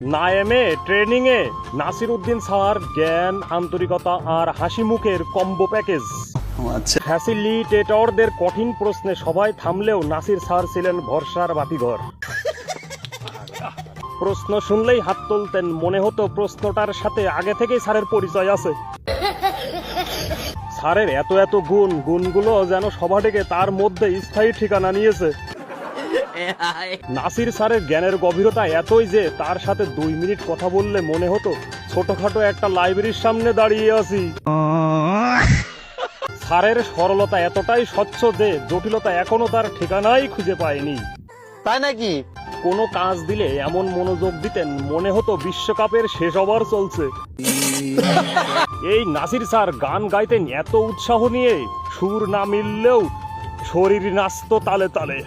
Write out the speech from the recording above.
নায়েমে training এ Nasir Uddin sir জ্ঞান আন্তরিকতা আর হাসি মুখের কম্বো প্যাকেজ। আচ্ছা, ফ্যাসিলিটেটরদের কঠিন প্রশ্নে সবাই থামলেও নাসির স্যার ছিলেন ভরসার বাতিঘর। প্রশ্ন শুনলেই হাত তুলতেন, মনে হতো প্রশ্নটার সাথে আগে থেকেই স্যারের পরিচয় আছে। স্যারের এত এত গুণগুলো যেন সভাটিকে তার মধ্যে স্থায়ী ঠিকানা নিয়েছে। নাসির স্যারের জ্ঞানের গভীরতা এতই যে তার সাথে 2 মিনিট কথা বললে মনে হতো ছোটখাটো একটা লাইব্রেরির সামনে দাঁড়িয়ে আছি। স্যারের সরলতা এতটাই স্বচ্ছ যে জটিলতা এখনো তার ঠিকানাই খুঁজে পায়নি। তাই নাকি? কোনো কাজ দিলে এমন মনোযোগ দিতেন মনে হতো বিশ্বকাপের শেষ ওভার চলছে। এই নাসির স্যার গান গাইতেন এত উৎসাহ নিয়ে, সুর না মিললেও শরীর নাচতো তালে তালে।